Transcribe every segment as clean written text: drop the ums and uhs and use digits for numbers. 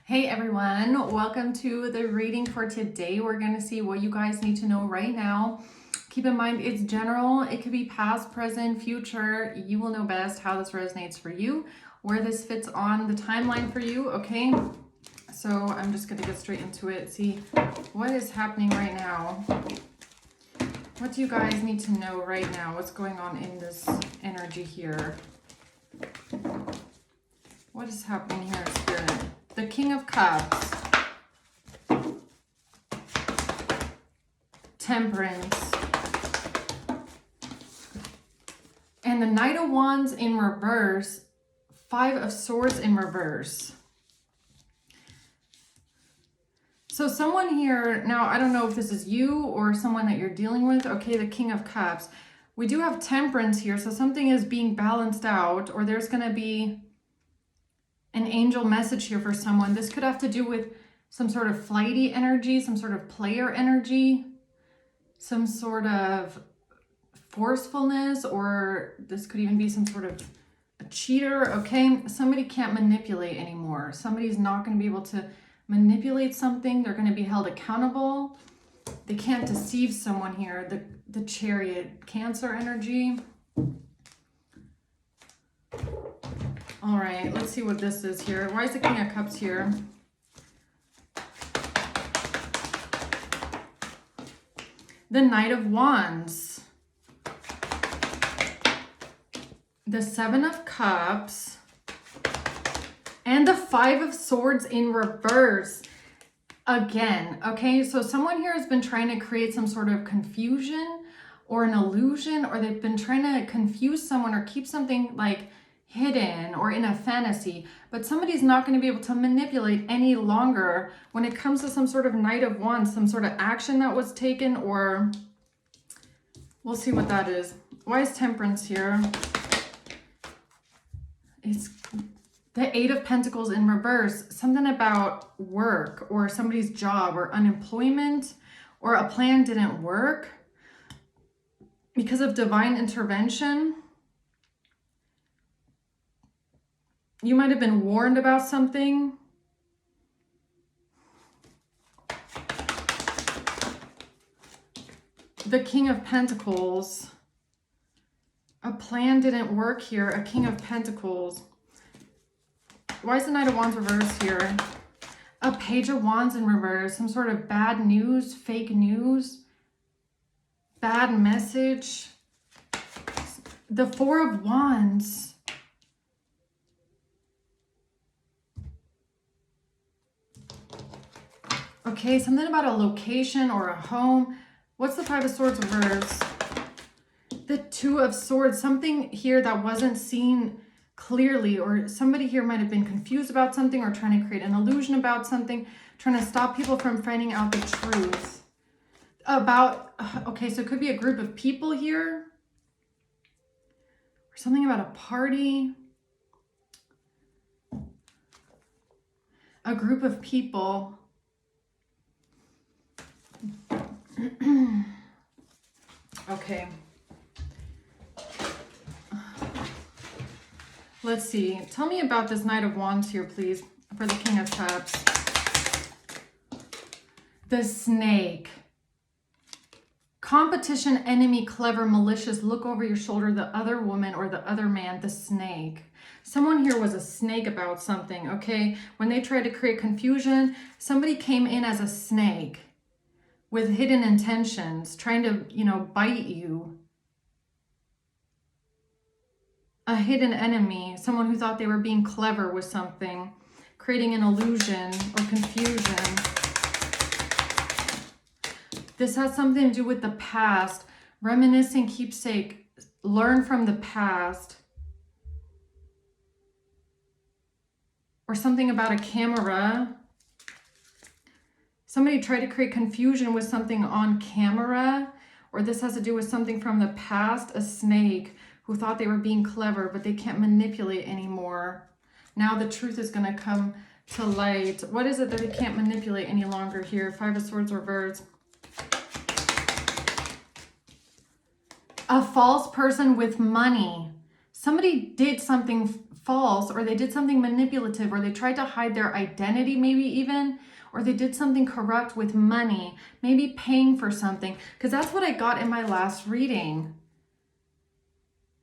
Hey everyone, welcome to the reading for today. We're going to see what you guys need to know right now. Keep in mind it's general. It could be past, present, future. You will know best how this resonates for you, where this fits on the timeline for you, okay? So I'm just going to get straight into it. See what is happening right now. What do you guys need to know right now? What's going on in this energy here? What is happening here in spirit? The King of Cups, Temperance, and the Knight of Wands in reverse, Five of Swords in reverse. So someone here, now I don't know if this is you or someone that you're dealing with, okay, the King of Cups. We do have Temperance here, so something is being balanced out, or there's going to be an angel message here for someone. This could have to do with some sort of flighty energy, some sort of player energy, some sort of forcefulness, or this could even be some sort of a cheater, okay? Somebody can't manipulate anymore. Somebody's not going to be able to manipulate something. They're going to be held accountable. They can't deceive someone here. The Chariot, Cancer energy. All right, let's see what this is here. Why is the King of Cups here? The Knight of Wands. The Seven of Cups. And the Five of Swords in reverse. Again, okay? So someone here has been trying to create some sort of confusion or an illusion, or they've been trying to confuse someone or keep something like hidden or in a fantasy, but somebody's not going to be able to manipulate any longer when it comes to some sort of Knight of Wands, some sort of action that was taken, or we'll see what that is. Why is Temperance here? It's the Eight of Pentacles in reverse, something about work or somebody's job or unemployment, or a plan didn't work because of divine intervention. You might have been warned about something. The King of Pentacles. A plan didn't work here. A King of Pentacles. Why is the Knight of Wands reversed here? A Page of Wands in reverse. Some sort of bad news, fake news, bad message. The Four of Wands. Okay, something about a location or a home. What's the Five of Swords reverse? The Two of Swords. Something here that wasn't seen clearly, or somebody here might have been confused about something or trying to create an illusion about something, trying to stop people from finding out the truth about, okay, so it could be a group of people here, or something about a party, a group of people. Okay. Let's see. Tell me about this Knight of Wands here, please, for the King of Cups. The Snake. Competition, enemy, clever, malicious, look over your shoulder, the other woman or the other man, the snake. Someone here was a snake about something, okay? When they tried to create confusion, somebody came in as a snake with hidden intentions, trying to, bite you. A hidden enemy, someone who thought they were being clever with something, creating an illusion or confusion. This has something to do with the past. Reminiscing, keepsake, learn from the past. Or something about a camera. Somebody tried to create confusion with something on camera, or this has to do with something from the past, a snake who thought they were being clever, but they can't manipulate anymore. Now the truth is going to come to light. What is it that they can't manipulate any longer here? Five of Swords reversed. A false person with money. Somebody did something false, or they did something manipulative, or they tried to hide their identity maybe even, or they did something corrupt with money, maybe paying for something, because that's what I got in my last reading.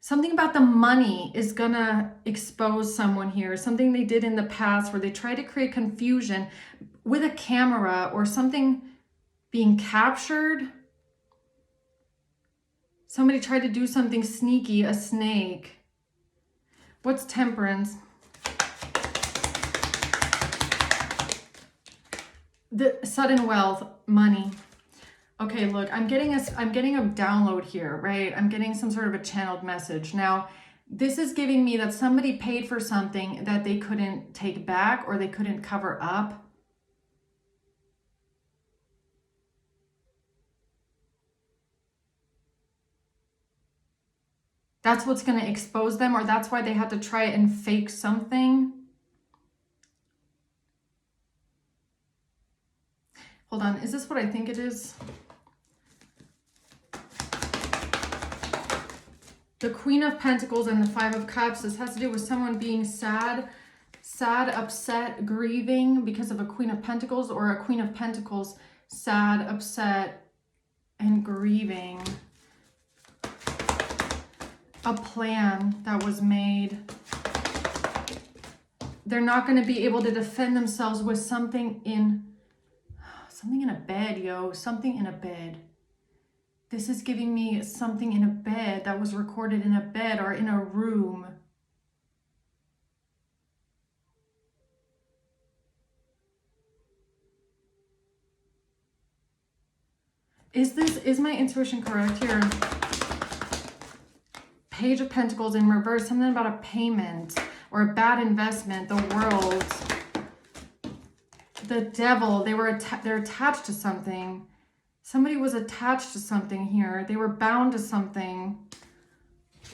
Something about the money is gonna expose someone here, something they did in the past where they tried to create confusion with a camera or something being captured. Somebody tried to do something sneaky, a snake. What's temperance? The sudden wealth, money. Okay, look, I'm getting a download here, right? I'm getting some sort of a channeled message. Now, this is giving me that somebody paid for something that they couldn't take back or they couldn't cover up. That's what's going to expose them, or that's why they had to try and fake something. Hold on, is this what I think it is? The Queen of Pentacles and the Five of Cups. This has to do with someone being sad, upset, grieving because of a Queen of Pentacles, or a Queen of Pentacles, sad, upset, and grieving. A plan that was made. They're not going to be able to defend themselves with something in a bed, yo. Something in a bed. This is giving me something in a bed that was recorded in a bed or in a room. Is my intuition correct here? Page of Pentacles in reverse, something about a payment or a bad investment, the World, the Devil, they're attached to something. Somebody was attached to something here. They were bound to something.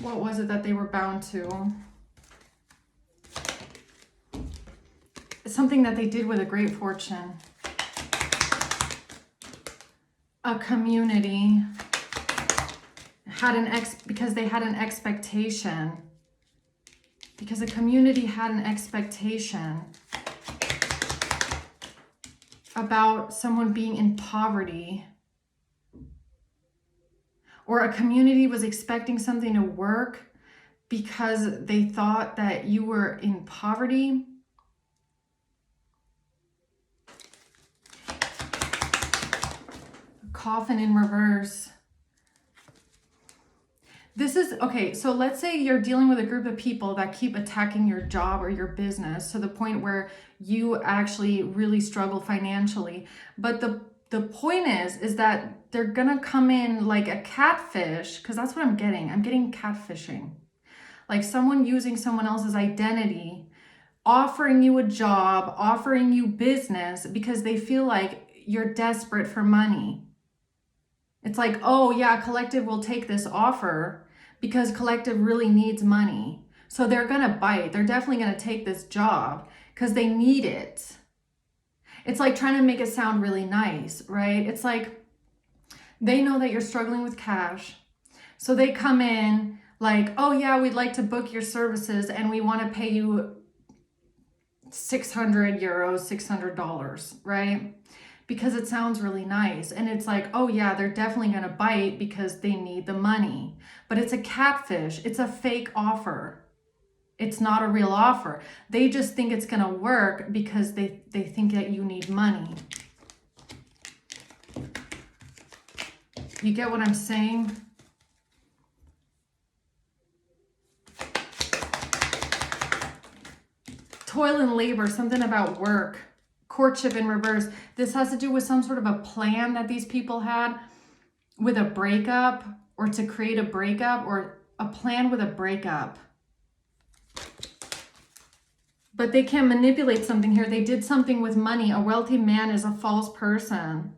What was it that they were bound to? Something that they did with a great fortune. A community. Because they had an expectation. Because a community had an expectation about someone being in poverty. Or a community was expecting something to work because they thought that you were in poverty. Coffin in reverse. This is, okay, so let's say you're dealing with a group of people that keep attacking your job or your business to the point where you actually really struggle financially. But the point is that they're gonna come in like a catfish, because that's what I'm getting. I'm getting catfishing. Like someone using someone else's identity, offering you a job, offering you business because they feel like you're desperate for money. It's like, oh yeah, Collective will take this offer because Collective really needs money. So they're going to bite. They're definitely going to take this job because they need it. It's like trying to make it sound really nice, right? It's like they know that you're struggling with cash. So they come in like, oh yeah, we'd like to book your services and we want to pay you 600 euros, $600, right? Because it sounds really nice. And it's like, oh yeah, they're definitely going to bite because they need the money. But it's a catfish. It's a fake offer. It's not a real offer. They just think it's going to work because they think that you need money. You get what I'm saying? Toil and labor, something about work. Courtship in reverse. This has to do with some sort of a plan that these people had with a breakup, or to create a breakup, or a plan with a breakup. But they can manipulate something here. They did something with money. A wealthy man is a false person.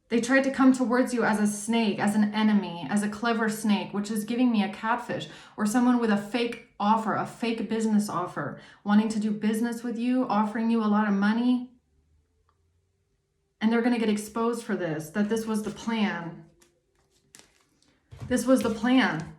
They tried to come towards you as a snake, as an enemy, as a clever snake, which is giving me a catfish, or someone with a fake offer, a fake business offer, wanting to do business with you, offering you a lot of money. And they're going to get exposed for this, that this was the plan. This was the plan.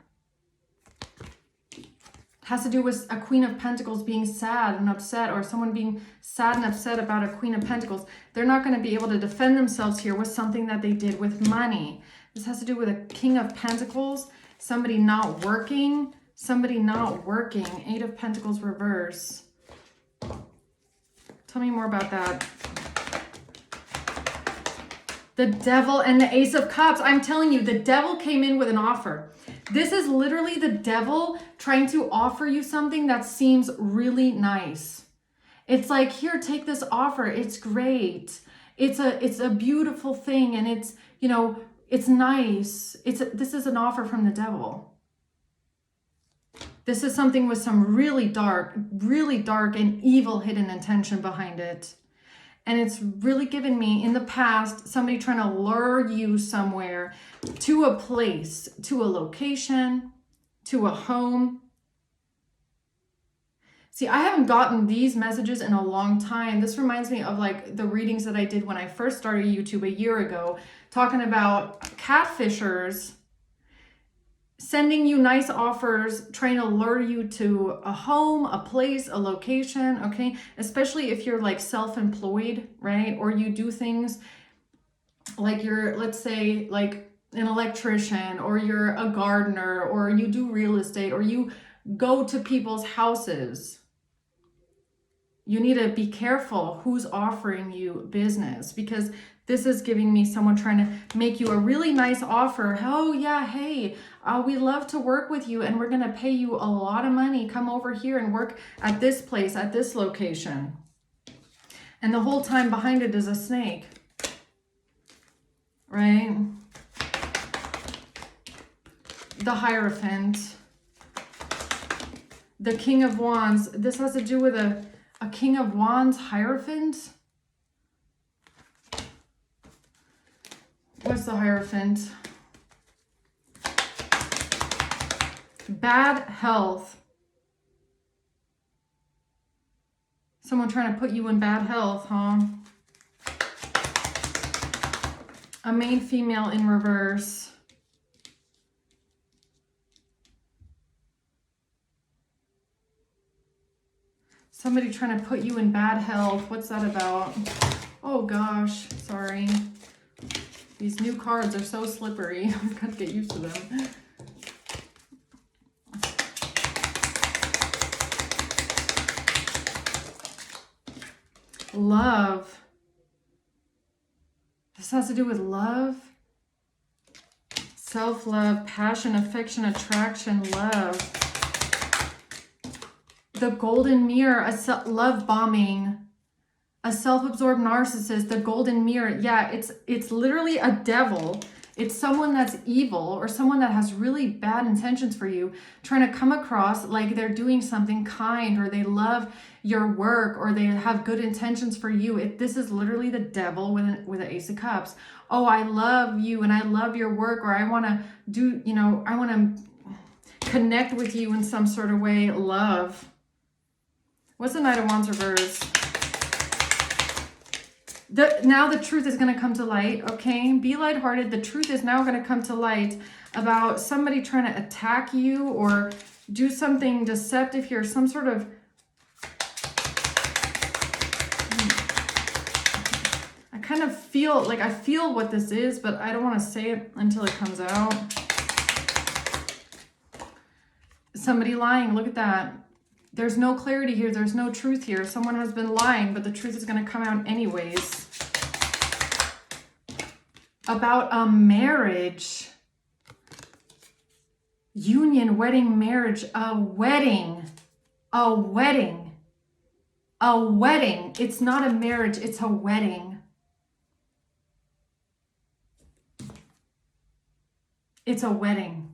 Has to do with a Queen of Pentacles being sad and upset, or someone being sad and upset about a Queen of Pentacles. They're not going to be able to defend themselves here with something that they did with money. This has to do with a King of Pentacles, somebody not working, somebody not working. Eight of Pentacles reverse. Tell me more about that. The Devil and the Ace of Cups. I'm telling you, the Devil came in with an offer. This is literally the Devil trying to offer you something that seems really nice. It's like, here, take this offer. It's great. It's a beautiful thing, and it's, you know, it's nice. This is an offer from the Devil. This is something with some really dark and evil hidden intention behind it. And it's really given me, in the past, somebody trying to lure you somewhere, to a place, to a location, to a home. See, I haven't gotten these messages in a long time. This reminds me of like the readings that I did when I first started YouTube a year ago, talking about catfishers sending you nice offers, trying to lure you to a home, a place, a location, okay? Especially if you're like self-employed, right? Or you do things like you're, let's say, like an electrician, or you're a gardener, or you do real estate, or you go to people's houses. You need to be careful who's offering you business, because this is giving me someone trying to make you a really nice offer. Oh yeah, hey, we love to work with you, and we're going to pay you a lot of money. Come over here and work at this place, at this location. And the whole time behind it is a snake, right? The Hierophant, the King of Wands. This has to do with a King of Wands Hierophant. What's the Hierophant? Bad health. Someone trying to put you in bad health, huh? A main female in reverse. Somebody trying to put you in bad health. What's that about? Oh gosh, sorry. These new cards are so slippery. I've got to get used to them. Love. This has to do with love. Self-love, passion, affection, attraction, love. The Golden Mirror, love bombing. A self-absorbed narcissist, the Golden Mirror. Yeah, it's literally a devil. It's someone that's evil, or someone that has really bad intentions for you, trying to come across like they're doing something kind, or they love your work, or they have good intentions for you. This is literally the devil with an Ace of Cups. Oh, I love you, and I love your work, or I want to do, you know, I want to connect with you in some sort of way. Love. What's the Knight of Wands reverse? Now the truth is going to come to light, okay? Be lighthearted. The truth is now going to come to light about somebody trying to attack you or do something deceptive here. Some sort of... I kind of feel, like I feel what this is, but I don't want to say it until it comes out. Somebody lying, look at that. There's no clarity here. There's no truth here. Someone has been lying, but the truth is going to come out anyways. About a marriage. Union, wedding, marriage. A wedding. A wedding. A wedding. It's not a marriage. It's a wedding. It's a wedding.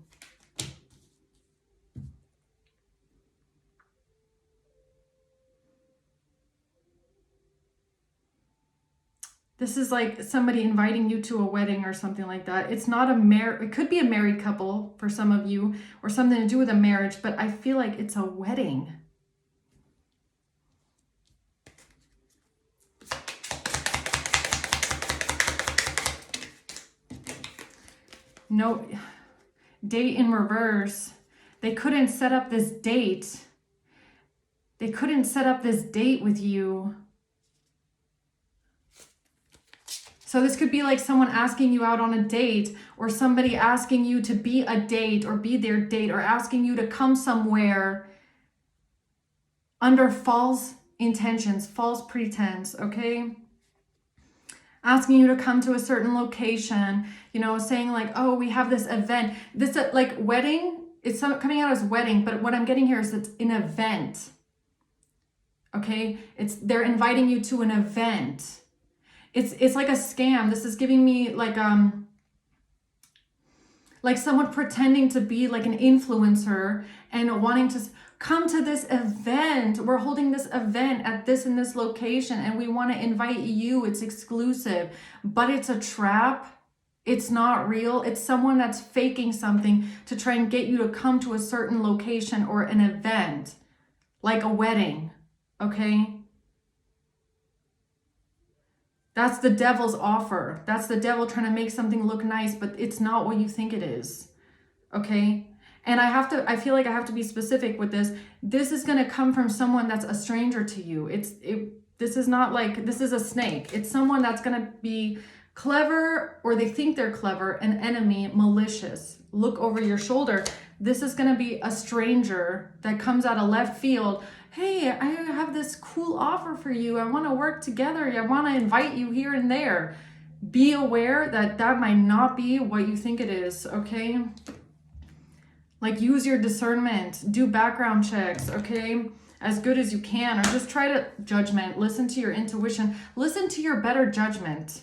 This is like somebody inviting you to a wedding or something like that. It's not it could be a married couple for some of you, or something to do with a marriage, but I feel like it's a wedding. No, date in reverse. They couldn't set up this date. They couldn't set up this date with you. So this could be like someone asking you out on a date, or somebody asking you to be a date or be their date, or asking you to come somewhere under false intentions, false pretense, okay? Asking you to come to a certain location, you know, saying like, oh, we have this event. This like wedding, it's coming out as wedding, but what I'm getting here is it's an event, okay? They're inviting you to an event. It's like a scam. This is giving me like someone pretending to be like an influencer and wanting to come to this event. We're holding this event at this and this location, and we want to invite you. It's exclusive, but it's a trap. It's not real. It's someone that's faking something to try and get you to come to a certain location or an event, like a wedding, okay? That's the devil's offer. That's the devil trying to make something look nice, but it's not what you think it is. Okay? And I feel like I have to be specific with this. This is going to come from someone that's a stranger to you. This is not like, this is a snake. It's someone that's going to be clever, or they think they're clever, an enemy, malicious. Look over your shoulder. This is going to be a stranger that comes out of left field. Hey, I have this cool offer for you. I want to work together. I want to invite you here and there. Be aware that that might not be what you think it is, okay? Like, use your discernment. Do background checks, okay? As good as you can. Or just try to judgment. Listen to your intuition. Listen to your better judgment.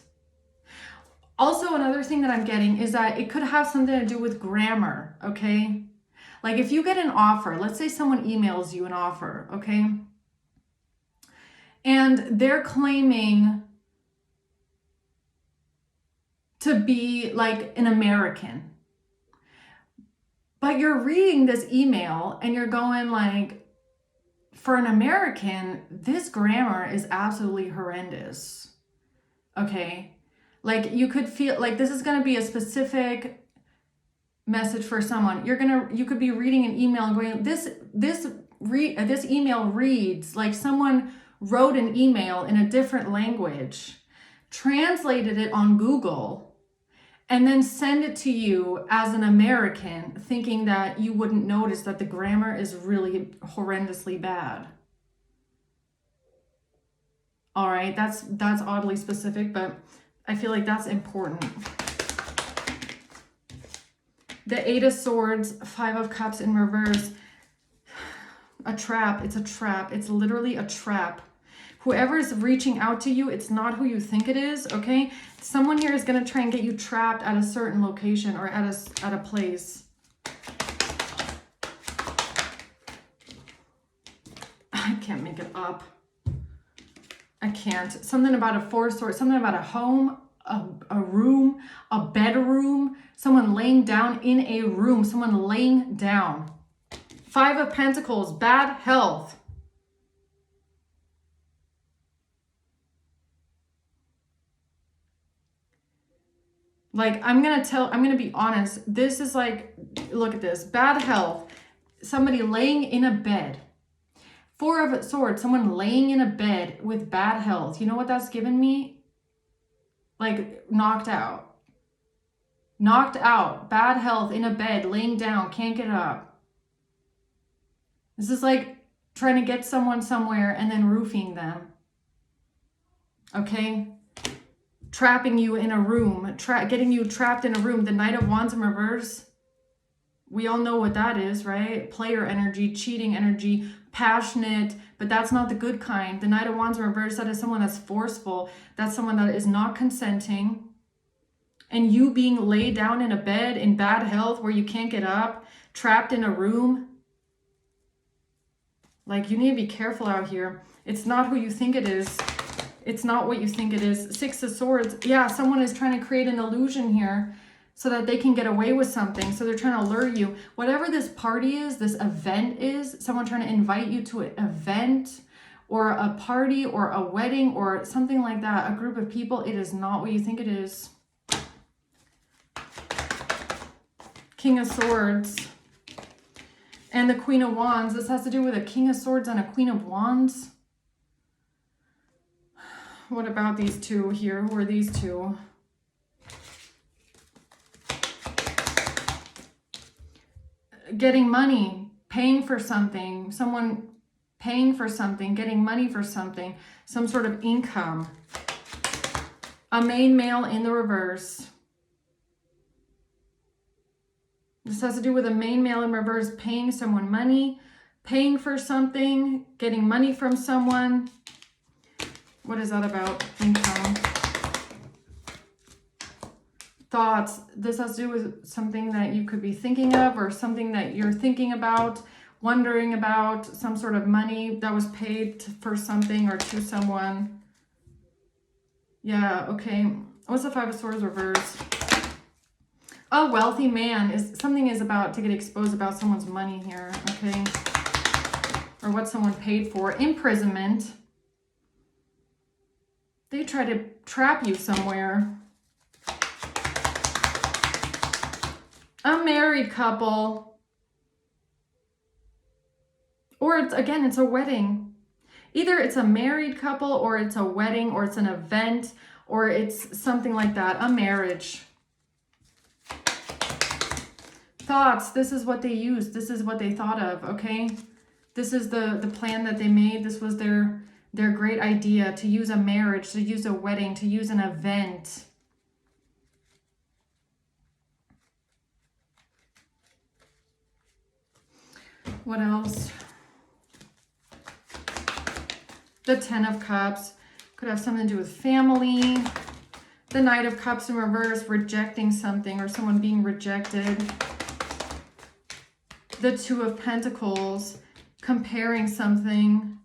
Also, another thing that I'm getting is that it could have something to do with grammar, okay? Like if you get an offer, let's say someone emails you an offer, okay? And they're claiming to be like an American. But you're reading this email and you're going like, for an American, this grammar is absolutely horrendous, okay? Like you could feel like this is going to be a specific message for someone. You could be reading an email and going, this email reads like someone wrote an email in a different language, translated it on Google, and then send it to you as an American, thinking that you wouldn't notice that the grammar is really horrendously bad. All right, that's oddly specific, but I feel like that's important. The 8 of Swords, 5 of Cups in reverse. A trap. It's a trap. It's literally a trap. Whoever is reaching out to you, it's not who you think it is, okay? Someone here is going to try and get you trapped at a certain location or at a place. I can't make it up. I can't. Something about a 4 of Swords, something about a home, a room, a bedroom, someone laying down in a room, someone laying down. 5 of Pentacles, bad health. Like, I'm going to be honest. This is like, look at this, bad health. Somebody laying in a bed. 4 of Swords, someone laying in a bed with bad health. You know what that's given me? Like knocked out, bad health, in a bed, laying down, can't get up. This is like trying to get someone somewhere and then roofing them. Okay? Trapping you in a room, getting you trapped in a room. The Knight of Wands in reverse. We all know what that is, right? Player energy, cheating energy, passionate, but that's not the good kind. The Knight of Wands in reverse, that is someone that's forceful. That's someone that is not consenting. And you being laid down in a bed in bad health where you can't get up, trapped in a room. Like, you need to be careful out here. It's not who you think it is. It's not what you think it is. 6 of Swords. Yeah, someone is trying to create an illusion here so that they can get away with something. So they're trying to lure you. Whatever this party is, this event is, someone trying to invite you to an event or a party or a wedding or something like that, a group of people, it is not what you think it is. King of Swords. And the Queen of Wands. This has to do with a King of Swords and a Queen of Wands. What about these two here? Who are these two? Getting money, paying for something, someone paying for something, getting money for something, some sort of income. A main male in the reverse. This has to do with a main male in reverse, paying someone money, paying for something, getting money from someone. What is that about? Income. Thoughts. This has to do with something that you could be thinking of or something that you're thinking about, wondering about, some sort of money that was paid for something or to someone. Yeah, okay. What's the Five of Swords reverse? A wealthy man. Something is about to get exposed about someone's money here, okay? Or what someone paid for. Imprisonment. They try to trap you somewhere. A married couple. Or it's a wedding. Either it's a married couple or it's a wedding or it's an event or it's something like that. A marriage. Thoughts. This is what they used. This is what they thought of, okay? This is the plan that they made. This was their great idea, to use a marriage, to use a wedding, to use an event. What else? The Ten of Cups. Could have something to do with family. The Knight of Cups in reverse, rejecting something or someone being rejected. The Two of Pentacles, comparing something.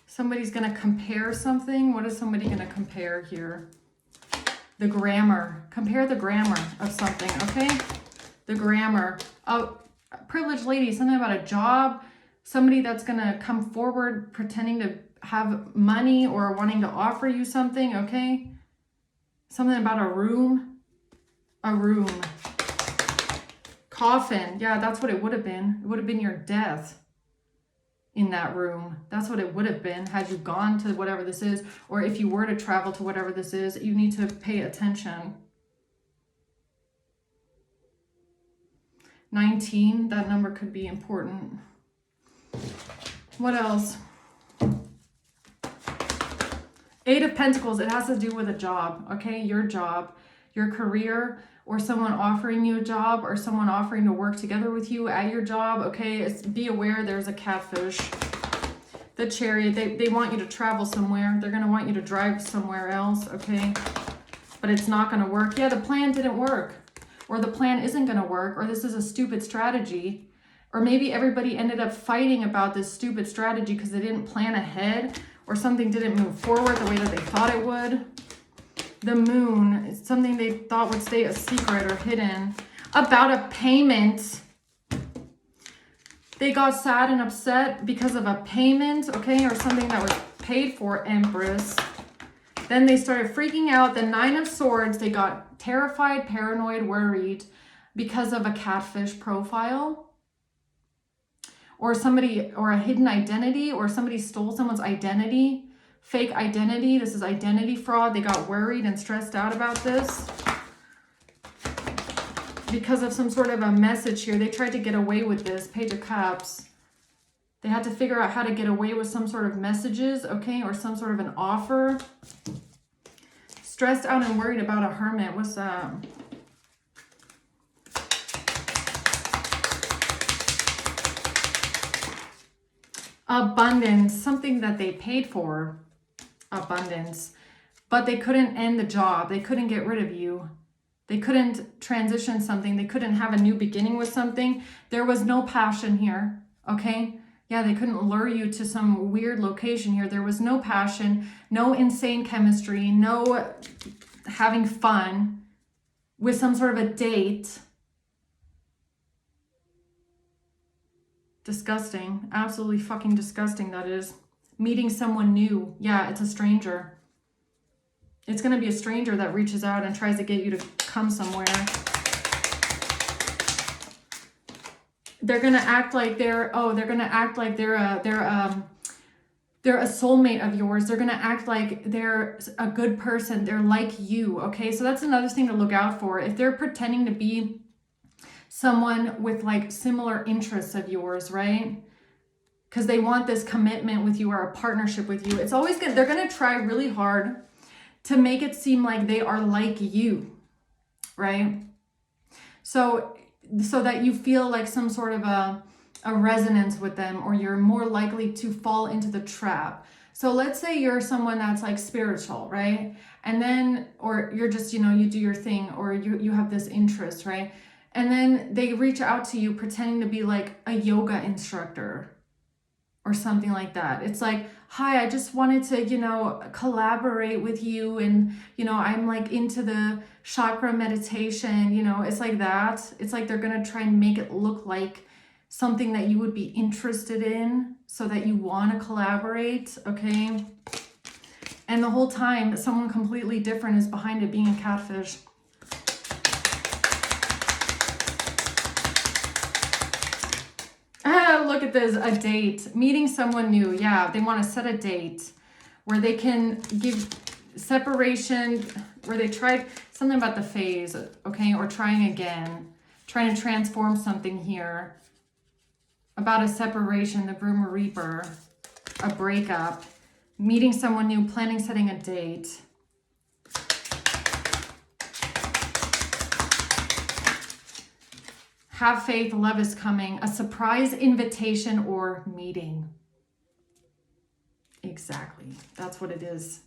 Somebody's going to compare something. What is somebody going to compare here? The grammar. Compare the grammar of something, okay? The grammar. Oh, privileged lady, something about a job. Somebody that's going to come forward pretending to have money or wanting to offer you something, okay? Something about a room. A room. Coffin. Yeah, that's what it would have been. It would have been your death in that room. That's what it would have been had you gone to whatever this is, or if you were to travel to whatever this is. You need to pay attention. 19, that number could be important. What else? Eight of Pentacles, it has to do with a job, okay? Your job, your career, or someone offering you a job, or someone offering to work together with you at your job, okay? Be aware there's a catfish. The Chariot, they want you to travel somewhere. They're going to want you to drive somewhere else, okay? But it's not going to work. Yeah, the plan didn't work. Or the plan isn't going to work. Or this is a stupid strategy. Or maybe everybody ended up fighting about this stupid strategy because they didn't plan ahead. Or something didn't move forward the way that they thought it would. The Moon is something they thought would stay a secret or hidden. About a payment. They got sad and upset because of a payment, okay? Or something that was paid for, Empress. Then they started freaking out. The Nine of Swords, they got terrified, paranoid, worried because of a catfish profile. Or somebody, or a hidden identity, or somebody stole someone's identity. Fake identity. This is identity fraud. They got worried and stressed out about this because of some sort of a message here. They tried to get away with this. Page of Cups. They had to figure out how to get away with some sort of messages, okay, or some sort of an offer. Stressed out and worried about a Hermit. What's that? Abundance. Something that they paid for. Abundance. But they couldn't end the job. They couldn't get rid of you. They couldn't transition something. They couldn't have a new beginning with something. There was no passion here, okay? Yeah, they couldn't lure you to some weird location here. There was no passion, no insane chemistry, no having fun with some sort of a date. Disgusting. Absolutely fucking disgusting, that is. Meeting someone new. Yeah, it's a stranger. It's going to be a stranger that reaches out and tries to get you to come somewhere. they're gonna act like they're a soulmate of yours. They're gonna act like they're a good person. They're like you, okay? So that's another thing to look out for. If they're pretending to be someone with like similar interests of yours, right? Because they want this commitment with you or a partnership with you. It's always good. They're gonna try really hard to make it seem like they are like you, right? So that you feel like some sort of a resonance with them, or you're more likely to fall into the trap. So let's say you're someone that's like spiritual, right? And then, or you're just, you do your thing, or you have this interest, right? And then they reach out to you pretending to be like a yoga instructor or something like that. It's like, hi, I just wanted to, collaborate with you. And, I'm like into the chakra meditation, it's like that. It's like they're going to try and make it look like something that you would be interested in so that you want to collaborate, okay? And the whole time, someone completely different is behind it, being a catfish. Look at this, a date, meeting someone new. Yeah, they want to set a date where they can give separation, where they tried something about the phase, okay, or trying again, trying to transform something here, about a separation, the Groom Reaper, a breakup, meeting someone new, planning, setting a date. Have faith, love is coming, a surprise invitation or meeting. Exactly, that's what it is.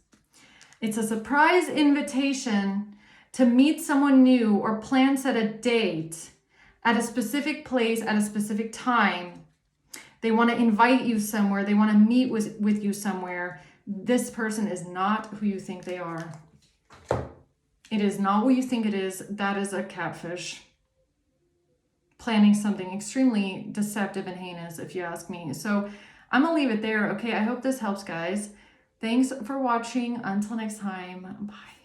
It's a surprise invitation to meet someone new or plan set a date at a specific place at a specific time. They want to invite you somewhere. They want to meet with you somewhere. This person is not who you think they are. It is not what you think it is. That is a catfish. Planning something extremely deceptive and heinous, if you ask me. So I'm going to leave it there. Okay, I hope this helps, guys. Thanks for watching. Until next time, bye.